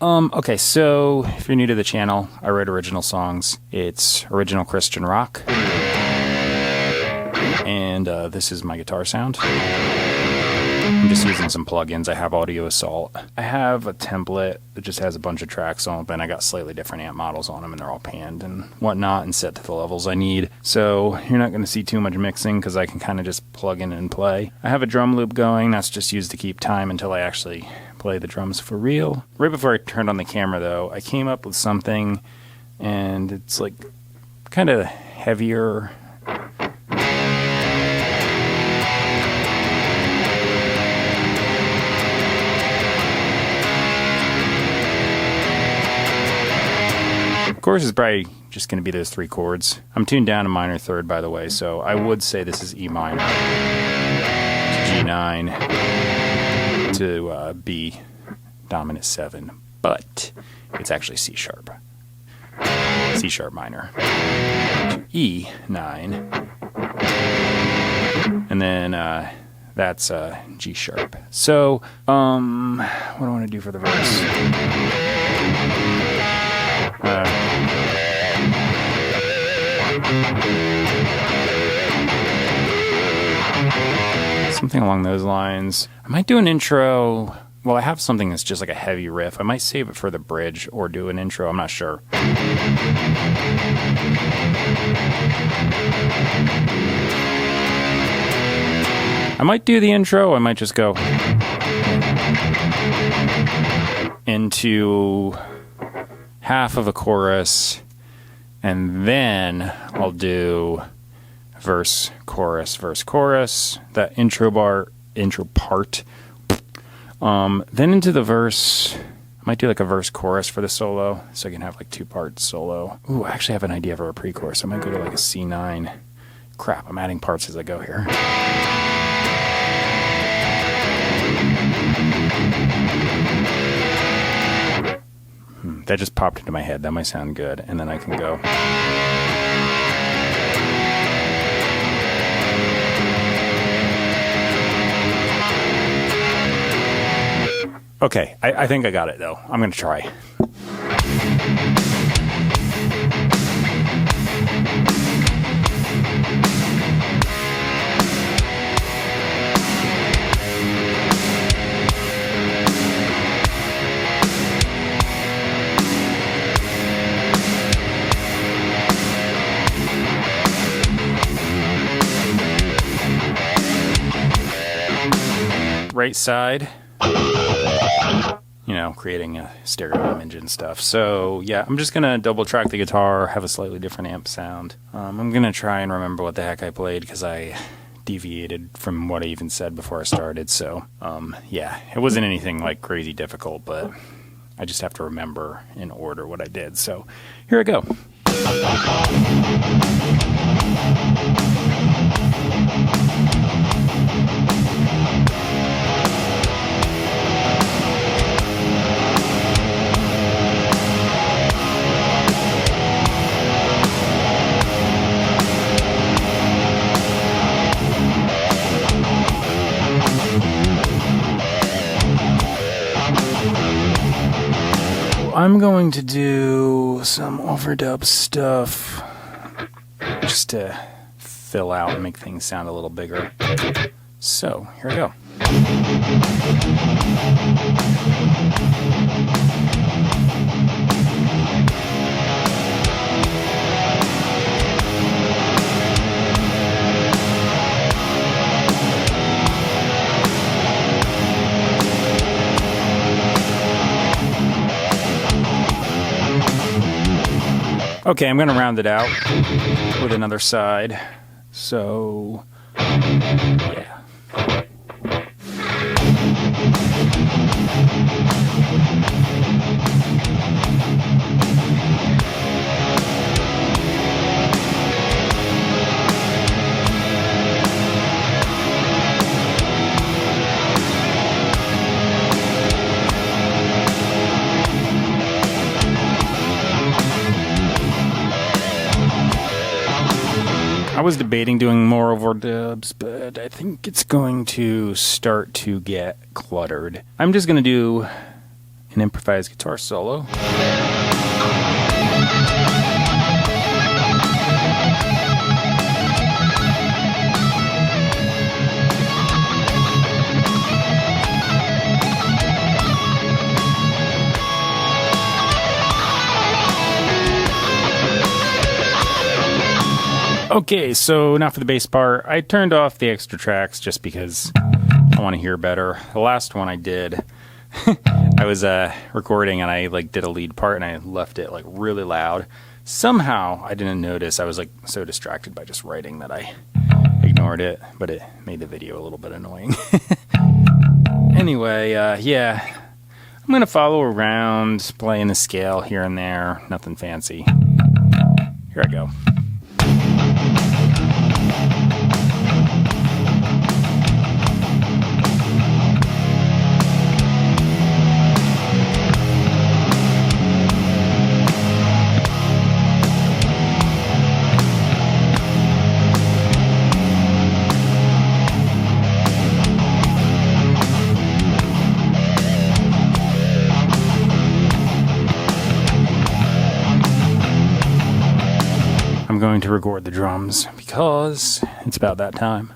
Okay, so if you're new to the channel, I write original songs. It's original Christian rock. And this is my guitar sound. I'm just using some plugins. I have Audio Assault. I have a template that just has a bunch of tracks on it, and I got slightly different amp models on them, and they're all panned and whatnot and set to the levels I need. So you're not going to see too much mixing because I can kind of just plug in and play. I have a drum loop going. That's just used to keep time until I actually play the drums for real. Right before I turned on the camera, though, I came up with something, and it's like kind of heavier. Chorus is probably just going to be those 3 chords. I'm tuned down to minor third, by the way, so I would say this is E minor to G9 to B dominant 7, but it's actually C sharp. C sharp minor to E9, and then that's G sharp. So, what do I want to do for the verse? Something along those lines. I might do an intro. Well, I have something that's just like a heavy riff. I might save it for the bridge or do an intro. I'm not sure. I might do the intro. I might just go into half of a chorus, and then I'll do verse, chorus, that intro part. Then into the verse, I might do like a verse chorus for the solo, so I can have like 2 parts solo. Ooh, I actually have an idea for a pre-chorus. I might go to like a C9. Crap, I'm adding parts as I go here. That just popped into my head. That might sound good. And then I can go. Okay, I think I got it, though. I'm going to try. Right side, you know, creating a stereo image and stuff. So yeah, I'm just gonna double track the guitar, have a slightly different amp sound. I'm gonna try and remember what the heck I played because I deviated from what I even said before I started. So yeah, it wasn't anything like crazy difficult, but I just have to remember in order what I did. So here I go. I'm going to do some overdub stuff just to fill out and make things sound a little bigger. So, here I go. Okay, I'm going to round it out with another side. So, yeah. I was debating doing more overdubs, but I think it's going to start to get cluttered. I'm just going to do an improvised guitar solo. Okay, so now for the bass part. I turned off the extra tracks just because I want to hear better. The last one I did, I was recording and I did a lead part and I left it really loud. Somehow I didn't notice. I was so distracted by just writing that I ignored it, but it made the video a little bit annoying. Anyway, yeah, I'm gonna follow around, playing the scale here and there. Nothing fancy. Here I go. I'm going to record the drums because it's about that time.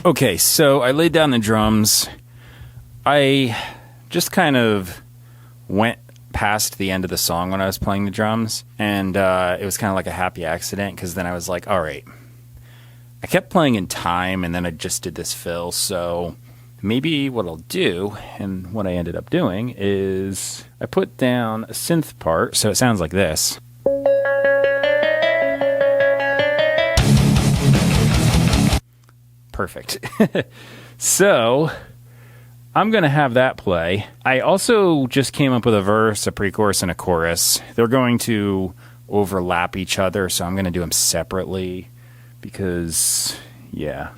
Okay, so I laid down the drums. I just kind of went past the end of the song when I was playing the drums, and it was kind of like a happy accident, because then I was like, all right. I kept playing in time, and then I just did this fill, so maybe what I'll do, and what I ended up doing, is I put down a synth part, so it sounds like this. Perfect. So I'm going to have that play. I also just came up with a verse, a pre-chorus, and a chorus. They're going to overlap each other, so I'm going to do them separately because, yeah.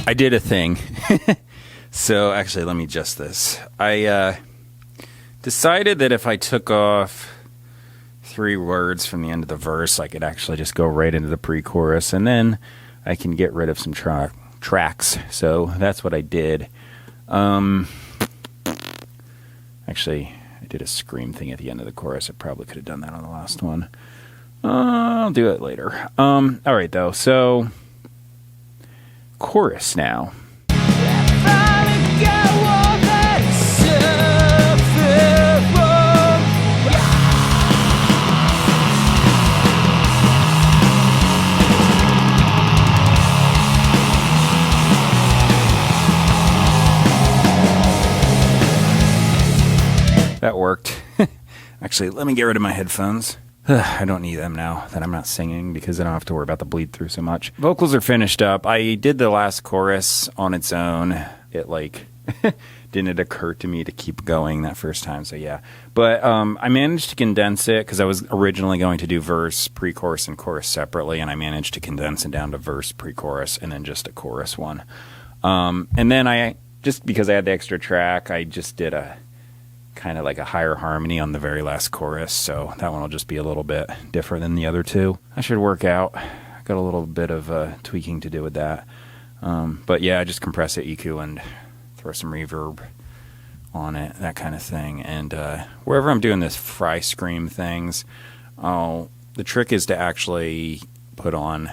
I did a thing. So actually, let me adjust this. I decided that if I took off 3 words from the end of the verse, I could actually just go right into the pre-chorus, and then I can get rid of some tracks. So that's what I did. Actually, I did a scream thing at the end of the chorus. I probably could have done that on the last one. I'll do it later. All right, though. So chorus now. That worked. Actually, let me get rid of my headphones. I don't need them now that I'm not singing because I don't have to worry about the bleed through so much. Vocals are finished up. I did the last chorus on its own. It didn't occur to me to keep going that first time, so yeah. But I managed to condense it because I was originally going to do verse, pre-chorus, and chorus separately, and I managed to condense it down to verse, pre-chorus, and then just a chorus one. And then just because I had the extra track, I just did a kind of like a higher harmony on the very last chorus, so that one will just be a little bit different than the other two. That should work out. I got a little bit of tweaking to do with that. But yeah, I just compress it, EQ, and throw some reverb on it, that kind of thing. And wherever I'm doing this fry scream things, the trick is to actually put on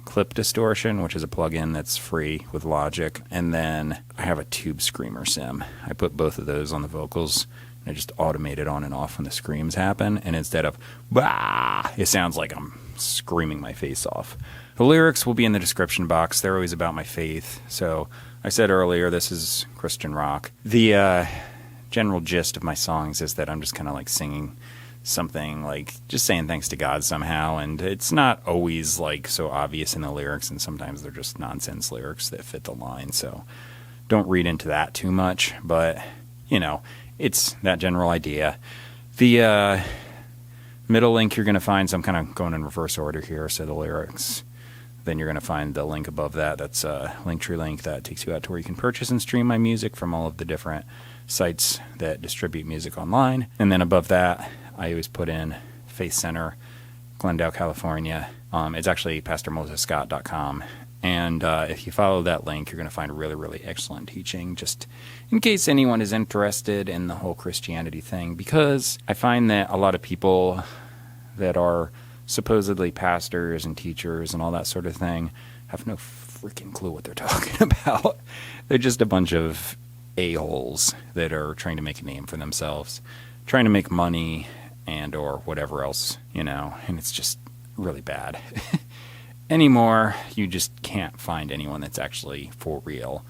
clip distortion, which is a plugin that's free with Logic. And then I have a tube screamer sim. I put both of those on the vocals, and I just automate it on and off when the screams happen. And instead of bah, it sounds like I'm screaming my face off. The lyrics will be in the description box. They're always about my faith. So I said earlier, this is Christian rock. The general gist of my songs is that I'm just kind of like singing something, like just saying thanks to God somehow, and it's not always like so obvious in the lyrics, and sometimes they're just nonsense lyrics that fit the line, so don't read into that too much, but you know, it's that general idea. The middle link you're going to find, so I'm kind of going in reverse order here, so the lyrics, then you're going to find the link above that. That's a Linktree link that takes you out to where you can purchase and stream my music from all of the different sites that distribute music online. And then above that, I always put in Faith Center, Glendale, California. It's actually pastormosesscott.com. And if you follow that link, you're going to find really, really excellent teaching, just in case anyone is interested in the whole Christianity thing. Because I find that a lot of people that are supposedly pastors and teachers and all that sort of thing have no freaking clue what they're talking about. They're just a bunch of a-holes that are trying to make a name for themselves, trying to make money and or whatever else, you know, and it's just really bad. Anymore, you just can't find anyone that's actually for real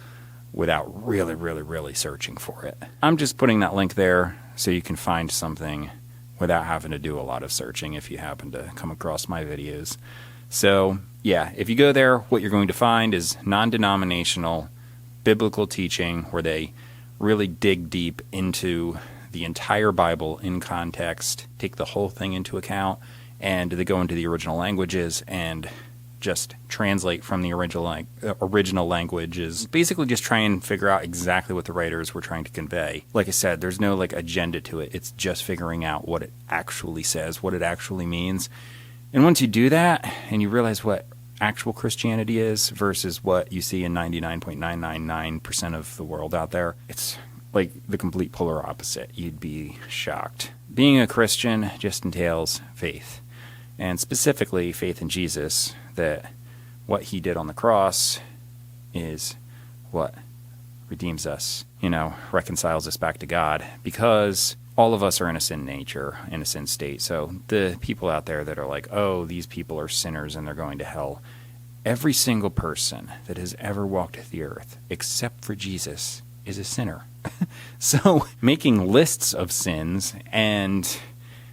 without really, really, really searching for it. I'm just putting that link there so you can find something without having to do a lot of searching if you happen to come across my videos. So, yeah, if you go there, what you're going to find is non-denominational biblical teaching where they really dig deep into the entire Bible in context, take the whole thing into account, and they go into the original languages and just translate from the original languages. Basically just try and figure out exactly what the writers were trying to convey. Like I said, there's no like agenda to it. It's just figuring out what it actually says, what it actually means. And once you do that and you realize what actual Christianity is versus what you see in 99.999% of the world out there, it's like the complete polar opposite. You'd be shocked. Being a Christian just entails faith, and specifically faith in Jesus, that what he did on the cross is what redeems us, you know, reconciles us back to God, because all of us are in a sin nature, in a sin state. So the people out there that are like, oh, these people are sinners and they're going to hell, every single person that has ever walked the earth, except for Jesus, is a sinner. So making lists of sins and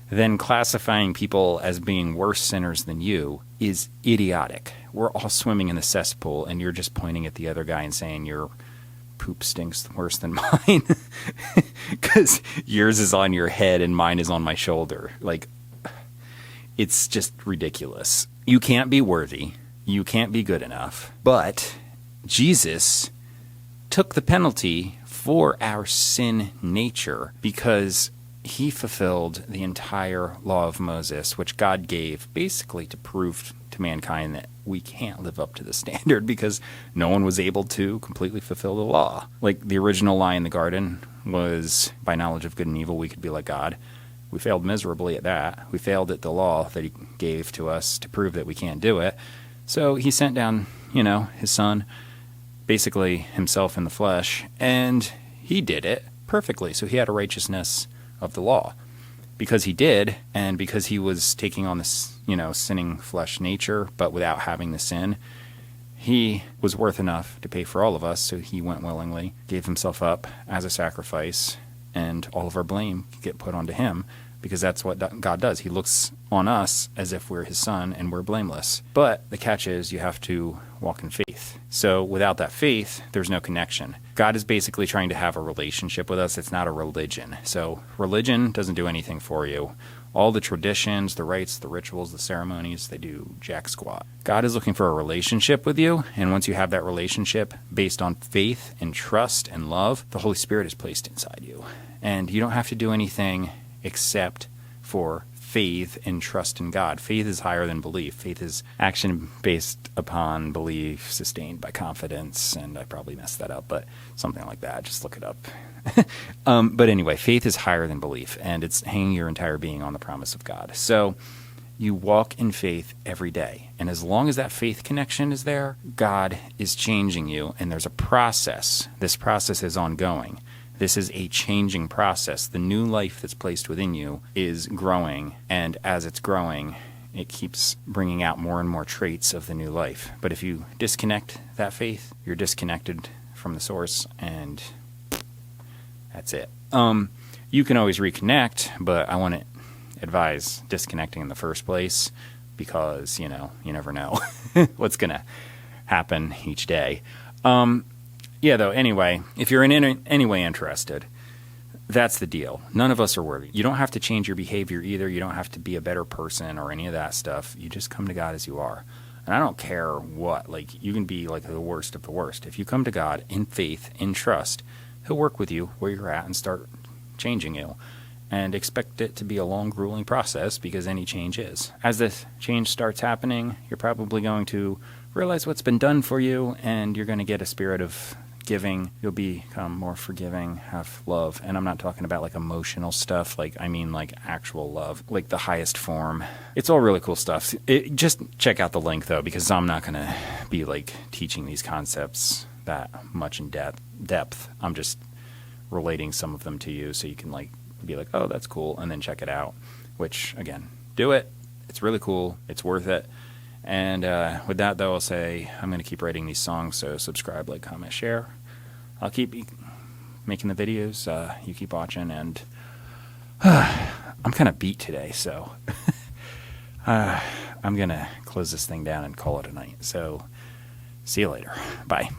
then classifying people as being worse sinners than you is idiotic. We're all swimming in the cesspool, and you're just pointing at the other guy and saying your poop stinks worse than mine because yours is on your head and mine is on my shoulder. Like, it's just ridiculous. You can't be worthy. You can't be good enough. But Jesus took the penalty for our sin nature because he fulfilled the entire law of Moses, which God gave basically to prove to mankind that we can't live up to the standard because no one was able to completely fulfill the law. Like the original lie in the garden was, by knowledge of good and evil, we could be like God. We failed miserably at that. We failed at the law that he gave to us to prove that we can't do it. So he sent down, you know, his son, basically himself in the flesh, and he did it perfectly. So he had a righteousness of the law because he did, and because he was taking on this, you know, sinning flesh nature, but without having the sin, he was worth enough to pay for all of us. So he went willingly, gave himself up as a sacrifice, and all of our blame could get put onto him because that's what God does. He looks on us as if we're his son and we're blameless. But the catch is you have to walk in faith. So without that faith, there's no connection. God is basically trying to have a relationship with us. It's not a religion. So religion doesn't do anything for you. All the traditions, the rites, the rituals, the ceremonies, they do jack squat. God is looking for a relationship with you, and once you have that relationship based on faith and trust and love, the Holy Spirit is placed inside you. And you don't have to do anything except for faith and trust in God. Faith is higher than belief. Faith is action based upon belief, sustained by confidence, and I probably messed that up, but something like that. Just look it up. But anyway, faith is higher than belief, and it's hanging your entire being on the promise of God. So you walk in faith every day. And as long as that faith connection is there, God is changing you, and there's a process. This process is ongoing. This is a changing process. The new life that's placed within you is growing, and as it's growing, it keeps bringing out more and more traits of the new life. But if you disconnect that faith, you're disconnected from the source, and that's it. You can always reconnect, but I want to advise disconnecting in the first place because, you never know what's going to happen each day. Anyway, if you're in any way interested, that's the deal. None of us are worthy. You don't have to change your behavior either. You don't have to be a better person or any of that stuff. You just come to God as you are. And I don't care what. You can be the worst of the worst. If you come to God in faith, in trust, He'll work with you where you're at and start changing you. And expect it to be a long, grueling process because any change is. As this change starts happening, you're probably going to realize what's been done for you, and you're going to get a spirit of giving. You'll become more forgiving, have love. And I'm not talking about emotional stuff. I mean actual love, the highest form. It's all really cool stuff. Just check out the link though, because I'm not going to be teaching these concepts that much in depth. I'm just relating some of them to you so you can be oh, that's cool, and then check it out, which, again, do it. It's really cool. It's worth it. And with that, though, I'll say I'm going to keep writing these songs, so subscribe, comment, share. I'll keep making the videos. You keep watching, and I'm kind of beat today, so I'm going to close this thing down and call it a night. So see you later. Bye.